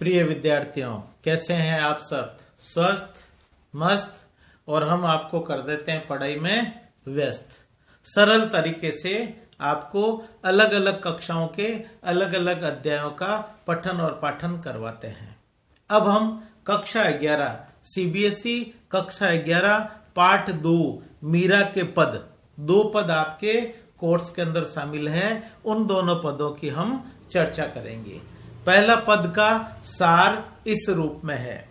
प्रिय विद्यार्थियों, कैसे हैं आप सब? स्वस्थ, मस्त। और हम आपको कर देते हैं पढ़ाई में व्यस्त। सरल तरीके से आपको अलग अलग कक्षाओं के अलग अलग अध्यायों का पठन और पाठन करवाते हैं। अब हम कक्षा 11 सीबीएसई कक्षा 11 पाठ 2 मीरा के पद, 2 पद आपके कोर्स के अंदर शामिल है। उन दोनों पदों की हम चर्चा करेंगे। पहला पद का सार इस रूप में है।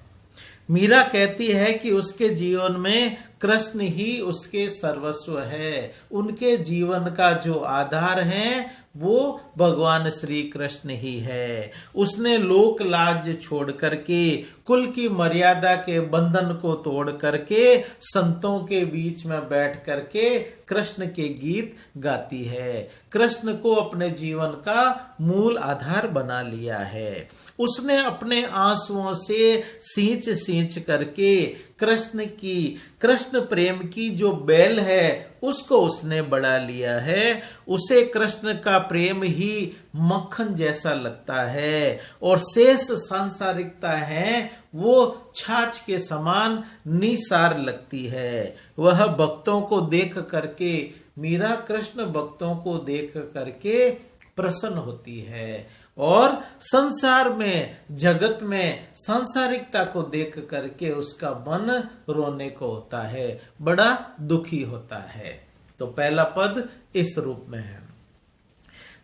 मीरा कहती है कि उसके जीवन में कृष्ण ही उसके सर्वस्व है। उनके जीवन का जो आधार है वो भगवान श्री कृष्ण ही है। उसने लोक लाज छोड़ करके, कुल की मर्यादा के बंधन को तोड़ करके, संतों के बीच में बैठ करके कृष्ण के गीत गाती है। कृष्ण को अपने जीवन का मूल आधार बना लिया है। उसने अपने आंसुओं से सींच सींच करके कृष्ण प्रेम की जो बेल है उसको उसने बढ़ा लिया है। उसे कृष्ण का प्रेम ही मक्खन जैसा लगता है और शेष सांसारिकता है वो छाछ के समान निसार लगती है। वह भक्तों को देख करके, मीरा कृष्ण भक्तों को देख करके प्रसन्न होती है और संसार में, जगत में सांसारिकता को देख करके उसका मन रोने को होता है, बड़ा दुखी होता है। तो पहला पद इस रूप में है।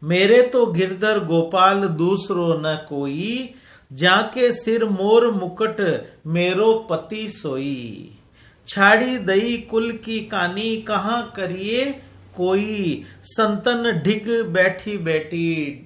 मेरे तो गिरधर गोपाल दूसरो न कोई, जाके सिर मोर मुकुट मेरो पति सोई। छाड़ी दई कुल की कानी कहाँ करिए कोई, संतन ढिग बैठी बैठी।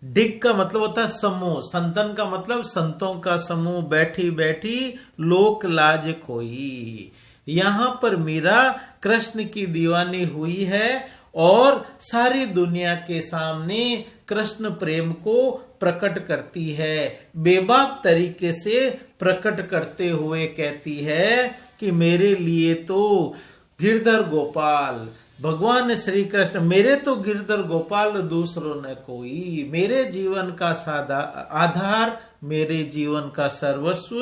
ढिग का मतलब होता है समूह, संतन का मतलब संतों का समूह, बैठी बैठी लोक लाज खोई। यहाँ पर मीरा कृष्ण की दीवानी हुई है और सारी दुनिया के सामने कृष्ण प्रेम को प्रकट करती है। बेबाक तरीके से प्रकट करते हुए कहती है कि मेरे लिए तो गिरधर गोपाल भगवान श्री कृष्ण, मेरे तो गिरधर गोपाल दूसरों न कोई। मेरे जीवन का आधार, मेरे जीवन का सर्वस्व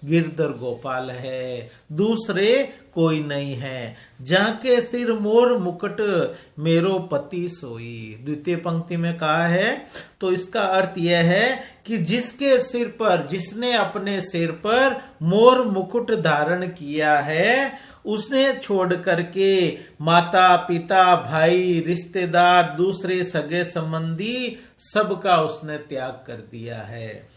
गिरधर गोपाल है, दूसरे कोई नहीं है। जाके सिर मोर मुकुट मेरो पति सोई। द्वितीय पंक्ति में कहा है तो इसका अर्थ यह है कि जिसके सिर पर, जिसने अपने सिर पर मोर मुकुट धारण किया है, उसने छोड़ करके माता पिता भाई रिश्तेदार दूसरे सगे संबंधी सबका उसने त्याग कर दिया है।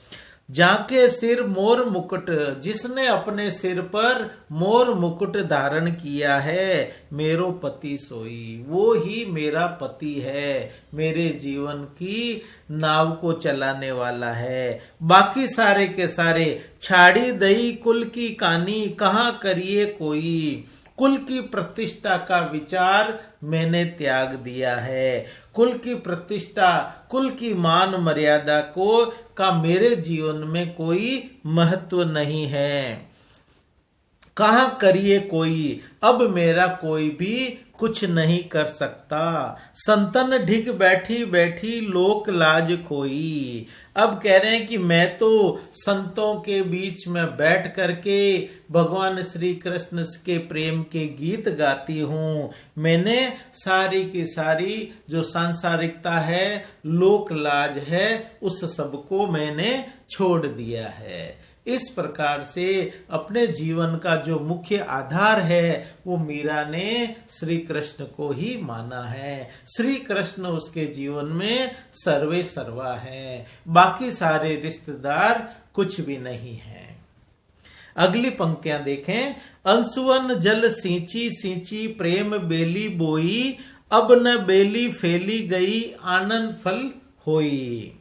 जाके सिर मोर मुकुट, जिसने अपने सिर पर मोर मुकुट धारण किया है, मेरो पति सोई, वो ही मेरा पति है, मेरे जीवन की नाव को चलाने वाला है। बाकी सारे के सारे छाड़ी दई कुल की कानी कहाँ करिए कोई। कुल की प्रतिष्ठा का विचार मैंने त्याग दिया है। कुल की प्रतिष्ठा, कुल की मान मर्यादा का मेरे जीवन में कोई महत्व नहीं है। कहाँ करिए कोई, अब मेरा कोई भी कुछ नहीं कर सकता। संतन ढिग बैठी बैठी लोक लाज खोई। अब कह रहे हैं कि मैं तो संतों के बीच में बैठ करके भगवान श्री कृष्ण के प्रेम के गीत गाती हूँ। मैंने सारी की सारी जो सांसारिकता है, लोक लाज है, उस सब को मैंने छोड़ दिया है। इस प्रकार से अपने जीवन का जो मुख्य आधार है वो मीरा ने श्री कृष्ण को ही माना है। श्री कृष्ण उसके जीवन में सर्वे सर्वा है, बाकी सारे रिश्तेदार कुछ भी नहीं है। अगली पंक्तियां देखें। अंसुवन जल सींची सींची प्रेम बेली बोई, अब न बेली फैली गई आनंद फल होई।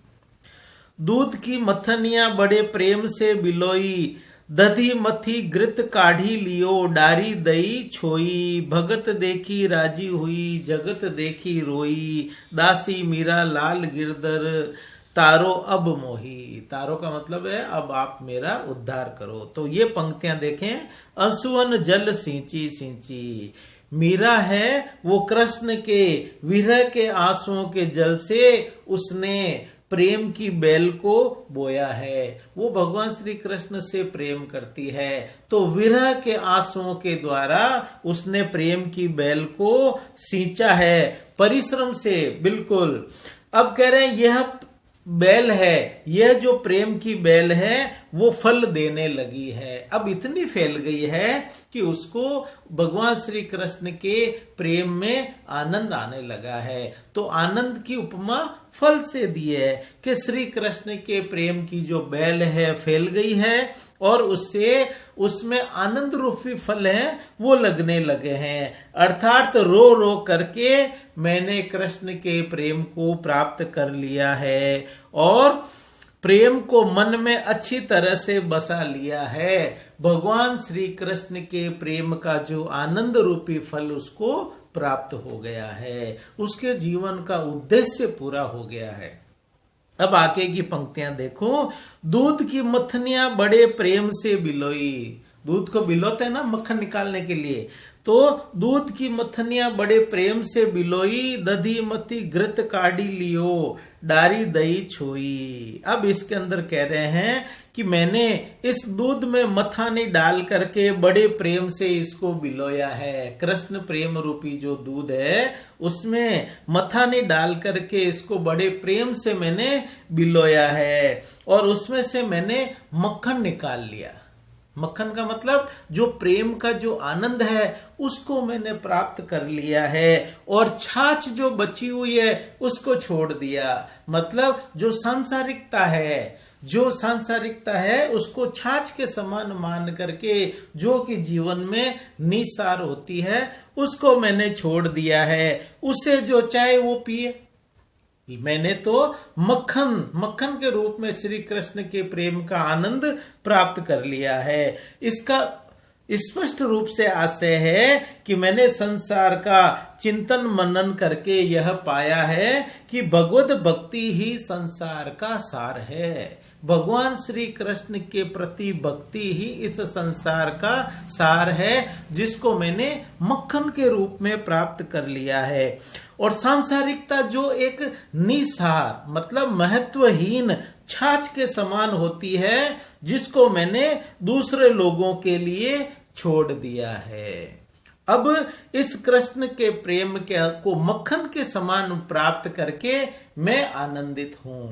दूध की मथनिया बड़े प्रेम से बिलोई, दधी मथी घृत काढ़ी लियो, डारी दई छोई। भगत देखी राजी हुई, जगत देखी रोई। दासी मीरा लाल गिरधर, तारो अब मोही। तारो का मतलब है अब आप मेरा उद्धार करो। तो ये पंक्तियां देखें। अंसुवन जल सींची सींची, मीरा है वो कृष्ण के विरह के आंसुओं के जल से उसने प्रेम की बेल को बोया है। वो भगवान श्री कृष्ण से प्रेम करती है, तो विरह के आंसुओं के द्वारा उसने प्रेम की बेल को सींचा है, परिश्रम से, बिल्कुल। अब कह रहे हैं यह बेल है, यह जो प्रेम की बेल है वो फल देने लगी है। अब इतनी फैल गई है कि उसको भगवान श्री कृष्ण के प्रेम में आनंद आने लगा है। तो आनंद की उपमा फल से दी है कि श्री कृष्ण के प्रेम की जो बेल है फैल गई है और उसमें आनंद रूपी फल हैं वो लगने लगे हैं। अर्थात रो रो करके मैंने कृष्ण के प्रेम को प्राप्त कर लिया है और प्रेम को मन में अच्छी तरह से बसा लिया है। भगवान श्री कृष्ण के प्रेम का जो आनंद रूपी फल उसको प्राप्त हो गया है, उसके जीवन का उद्देश्य पूरा हो गया है। अब आगे की पंक्तियां देखो। दूध की मथनियां बड़े प्रेम से बिलोई। दूध को बिलोते हैं ना मक्खन निकालने के लिए, तो दूध की मथनियां बड़े प्रेम से बिलोई, दधी मती घृत काढ़ी लियो, डारी दही छोई। अब इसके अंदर कह रहे हैं कि मैंने इस दूध में मथानी डाल करके बड़े प्रेम से इसको बिलोया है। कृष्ण प्रेम रूपी जो दूध है उसमें मथानी डाल करके इसको बड़े प्रेम से मैंने बिलोया है और उसमें से मैंने मक्खन निकाल लिया। मक्खन का मतलब जो प्रेम का जो आनंद है उसको मैंने प्राप्त कर लिया है और छाछ जो बची हुई है उसको छोड़ दिया। मतलब जो सांसारिकता है उसको छाछ के समान मान करके जो कि जीवन में निसार होती है उसको मैंने छोड़ दिया है। उसे जो चाहे वो पिए। मैंने तो मक्खन के रूप में श्री कृष्ण के प्रेम का आनंद प्राप्त कर लिया है। इसका स्पष्ट रूप से आशय है कि मैंने संसार का चिंतन मनन करके यह पाया है कि भगवत भक्ति ही संसार का सार है। भगवान श्री कृष्ण के प्रति भक्ति ही इस संसार का सार है, जिसको मैंने मक्खन के रूप में प्राप्त कर लिया है। और सांसारिकता जो एक निसार मतलब महत्वहीन छाछ के समान होती है, जिसको मैंने दूसरे लोगों के लिए छोड़ दिया है। अब इस कृष्ण के प्रेम को मक्खन के समान प्राप्त करके मैं आनंदित हूं।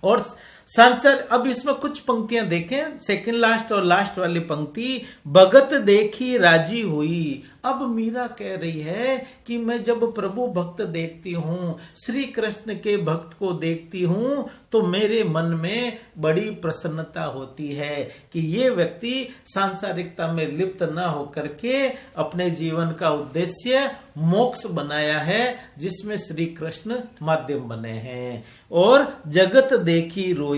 और संसार, अब इसमें कुछ पंक्तियां देखें, सेकंड लास्ट और लास्ट वाली पंक्ति, भगत देखी राजी हुई। अब मीरा कह रही है कि मैं जब प्रभु भक्त देखती हूँ, श्री कृष्ण के भक्त को देखती हूँ, तो मेरे मन में बड़ी प्रसन्नता होती है कि ये व्यक्ति सांसारिकता में लिप्त न होकर के अपने जीवन का उद्देश्य मोक्ष बनाया है, जिसमें श्री कृष्ण माध्यम बने हैं। और जगत देखी रोई।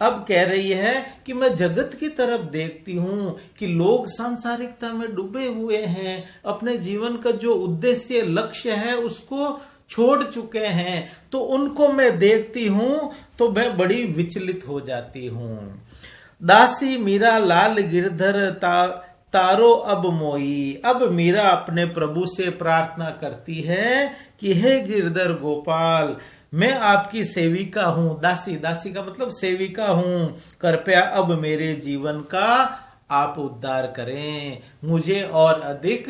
अब कह रही है कि मैं जगत की तरफ देखती हूँ कि लोग सांसारिकता में डूबे हुए हैं, अपने जीवन का जो उद्देश्य लक्ष्य है उसको छोड़ चुके हैं, तो उनको मैं देखती हूँ तो मैं बड़ी विचलित हो जाती हूँ। दासी मीरा लाल गिरधर तारो अब मोई। अब मीरा अपने प्रभु से प्रार्थना करती है कि हे गिरधर गोपाल, मैं आपकी सेविका हूँ। दासी का मतलब सेविका हूँ, कृपया अब मेरे जीवन का आप उद्धार करें, मुझे और अधिक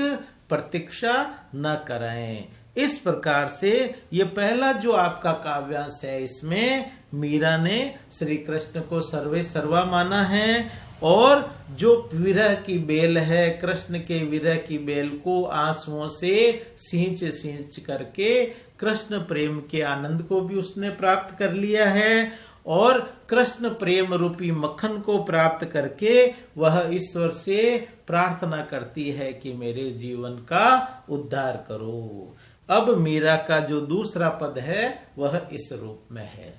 प्रतीक्षा न कराएं। इस प्रकार से ये पहला जो आपका काव्यांश है, इसमें मीरा ने श्री कृष्ण को सर्वे सर्वा माना है और जो विरह की बेल है, कृष्ण के विरह की बेल को आंसुओं से सींच करके कृष्ण प्रेम के आनंद को भी उसने प्राप्त कर लिया है और कृष्ण प्रेम रूपी मक्खन को प्राप्त करके वह ईश्वर से प्रार्थना करती है कि मेरे जीवन का उद्धार करो। अब मीरा का जो दूसरा पद है वह इस रूप में है।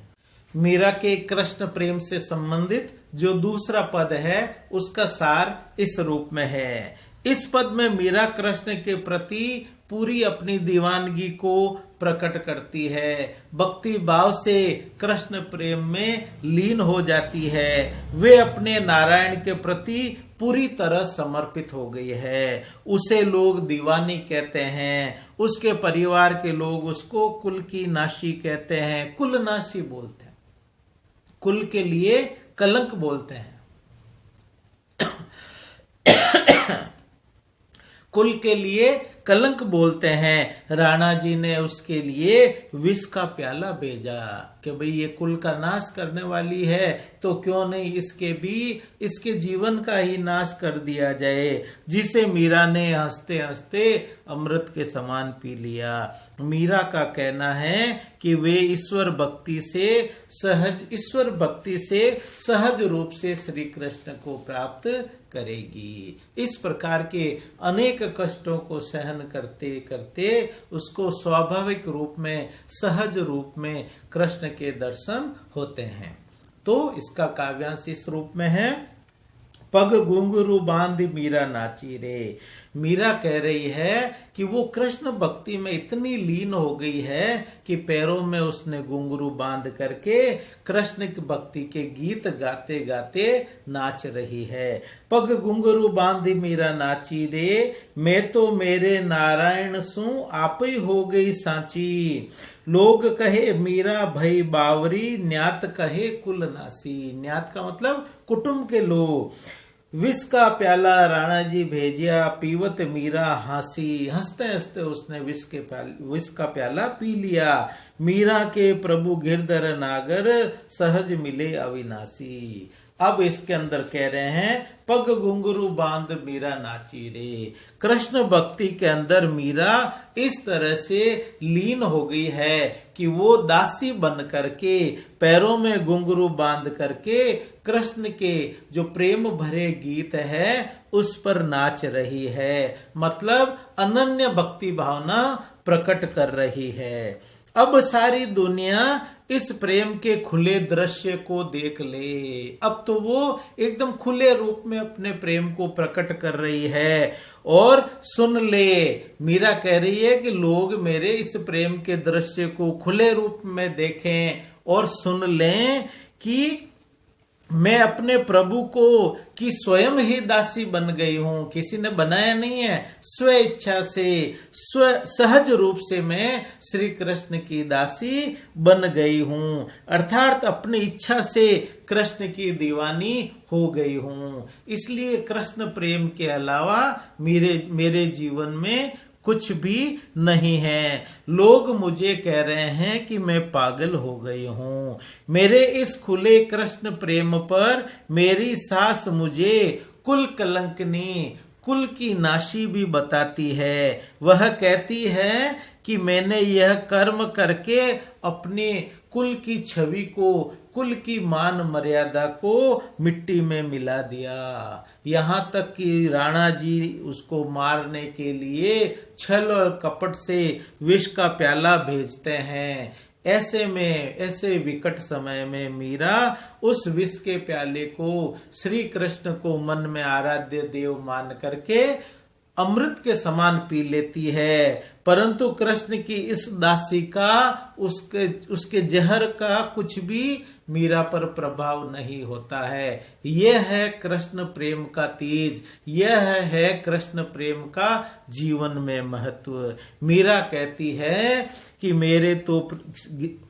मीरा के कृष्ण प्रेम से संबंधित जो दूसरा पद है उसका सार इस रूप में है इस पद में मीरा कृष्ण के प्रति पूरी अपनी दीवानगी को प्रकट करती है, भक्ति भाव से कृष्ण प्रेम में लीन हो जाती है। वे अपने नारायण के प्रति पूरी तरह समर्पित हो गई है। उसे लोग दीवानी कहते हैं, उसके परिवार के लोग उसको कुल की नाशी कहते हैं, कुल नाशी बोलते हैं, कुल के लिए कलंक बोलते हैं। कुल के लिए कलंक बोलते हैं। राणा जी ने उसके लिए विष का प्याला भेजा कि भाई ये कुल का नाश करने वाली है, तो क्यों नहीं इसके जीवन का ही नाश कर दिया जाए, जिसे मीरा ने हंसते हंसते अमृत के समान पी लिया। मीरा का कहना है कि वे ईश्वर भक्ति से सहज रूप से श्री कृष्ण को प्राप्त करेगी। इस प्रकार के अनेक कष्टों को सहन करते करते उसको स्वाभाविक रूप में, सहज रूप में कृष्ण के दर्शन होते हैं। तो इसका काव्यांश इस रूप में है, पग घुंघरू बांध मीरा नाची रे। मीरा कह रही है कि वो कृष्ण भक्ति में इतनी लीन हो गई है कि पैरों में उसने घुंघरू बांध करके कृष्ण की भक्ति के गीत गाते गाते नाच रही है। पग घुंघरू बांध मीरा नाची रे, मैं तो मेरे नारायण सु आप ही हो गई सांची। लोग कहे मीरा भई बावरी, न्यात कहे कुल नासी। न्यात का मतलब कुटुंब के लोग। विष का प्याला राणा जी भेजिया, पीवत मीरा हंसी। हंसते हंसते उसने विष का प्याला पी लिया। मीरा के प्रभु गिरधर नागर, सहज मिले अविनाशी। अब इसके अंदर कह रहे हैं पग घुंघरू बांध मीरा नाची रे। कृष्ण भक्ति के अंदर मीरा इस तरह से लीन हो गई है कि वो दासी बन करके पैरों में घुंघरू बांध करके कृष्ण के जो प्रेम भरे गीत है उस पर नाच रही है, मतलब अनन्य भक्ति भावना प्रकट कर रही है। अब सारी दुनिया इस प्रेम के खुले दृश्य को देख ले। अब तो वो एकदम खुले रूप में अपने प्रेम को प्रकट कर रही है और सुन ले। मीरा कह रही है कि लोग मेरे इस प्रेम के दृश्य को खुले रूप में देखें और सुन लें कि मैं अपने प्रभु को कि स्वयं ही दासी बन गई हूं, किसी ने बनाया नहीं है, स्व इच्छा से सहज रूप से मैं श्री कृष्ण की दासी बन गई हूं, अर्थात अपनी इच्छा से कृष्ण की दीवानी हो गई हूं। इसलिए कृष्ण प्रेम के अलावा मेरे जीवन में कुछ भी नहीं है। लोग मुझे कह रहे हैं कि मैं पागल हो गई हूं। मेरे इस खुले कृष्ण प्रेम पर मेरी सास मुझे कुल कलंकनी, कुल की नाशी भी बताती है। वह कहती है कि मैंने यह कर्म करके अपने कुल की छवि को, कुल की मान मर्यादा को मिट्टी में मिला दिया। यहाँ तक कि राणा जी उसको मारने के लिए छल और कपट से विष का प्याला भेजते हैं। ऐसे विकट समय में मीरा उस विष के प्याले को श्री कृष्ण को मन में आराध्य देव मान करके अमृत के समान पी लेती है, परंतु कृष्ण की इस दासी का उसके जहर का कुछ भी मीरा पर प्रभाव नहीं होता है। यह है कृष्ण प्रेम का तेज, यह है कृष्ण प्रेम का जीवन में महत्व। मीरा कहती है कि मेरे तो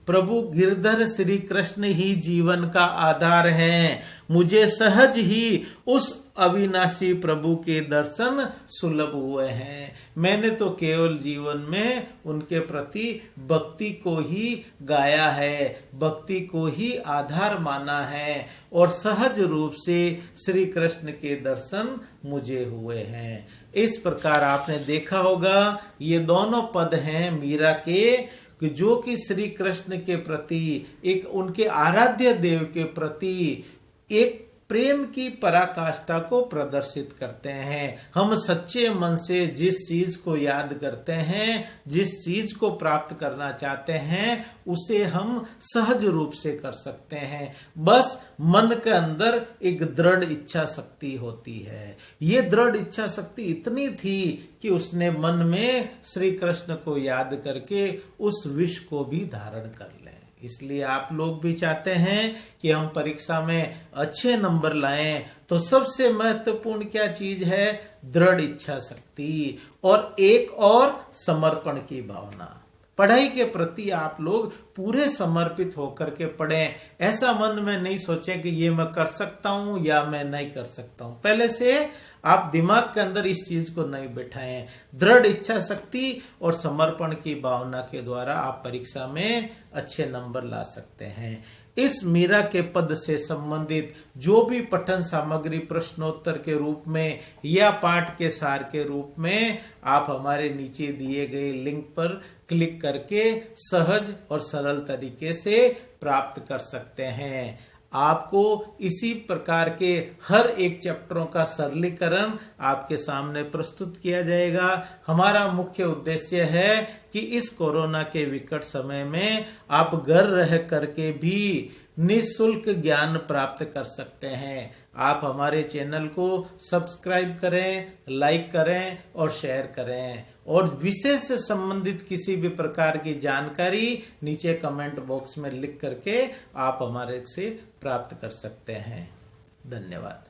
प्रभु गिरधर श्री कृष्ण ही जीवन का आधार हैं। मुझे सहज ही उस अविनाशी प्रभु के दर्शन सुलभ हुए हैं। मैंने तो केवल जीवन में उनके प्रति भक्ति को ही गाया है, भक्ति को ही आधार माना है और सहज रूप से श्री कृष्ण के दर्शन मुझे हुए हैं। इस प्रकार आपने देखा होगा ये दोनों पद हैं मीरा के, जो कि श्री कृष्ण के प्रति, एक उनके आराध्य देव के प्रति एक प्रेम की पराकाष्ठा को प्रदर्शित करते हैं। हम सच्चे मन से जिस चीज को याद करते हैं, जिस चीज को प्राप्त करना चाहते हैं, उसे हम सहज रूप से कर सकते हैं। बस मन के अंदर एक दृढ़ इच्छा शक्ति होती है। ये दृढ़ इच्छा शक्ति इतनी थी कि उसने मन में श्री कृष्ण को याद करके उस विष को भी धारण कर लें। इसलिए आप लोग भी चाहते हैं कि हम परीक्षा में अच्छे नंबर लाएं, तो सबसे महत्वपूर्ण क्या चीज है? दृढ़ इच्छा शक्ति और एक और समर्पण की भावना। पढ़ाई के प्रति आप लोग पूरे समर्पित होकर के पढ़ें। ऐसा मन में नहीं सोचें कि ये मैं कर सकता हूं या मैं नहीं कर सकता हूं। पहले से आप दिमाग के अंदर इस चीज को नहीं बिठाएं। दृढ़ इच्छा शक्ति और समर्पण की भावना के द्वारा आप परीक्षा में अच्छे नंबर ला सकते हैं। इस मीरा के पद से संबंधित जो भी पठन सामग्री प्रश्नोत्तर के रूप में या पाठ के सार के रूप में आप हमारे नीचे दिए गए लिंक पर क्लिक करके सहज और सरल तरीके से प्राप्त कर सकते हैं। आपको इसी प्रकार के हर एक चैप्टरों का सरलीकरण आपके सामने प्रस्तुत किया जाएगा। हमारा मुख्य उद्देश्य है कि इस कोरोना के विकट समय में आप घर रह करके भी निःशुल्क ज्ञान प्राप्त कर सकते हैं। आप हमारे चैनल को सब्सक्राइब करें, लाइक करें और शेयर करें। और विषय से संबंधित किसी भी प्रकार की जानकारी नीचे कमेंट बॉक्स में लिख करके आप हमारे से प्राप्त कर सकते हैं। धन्यवाद।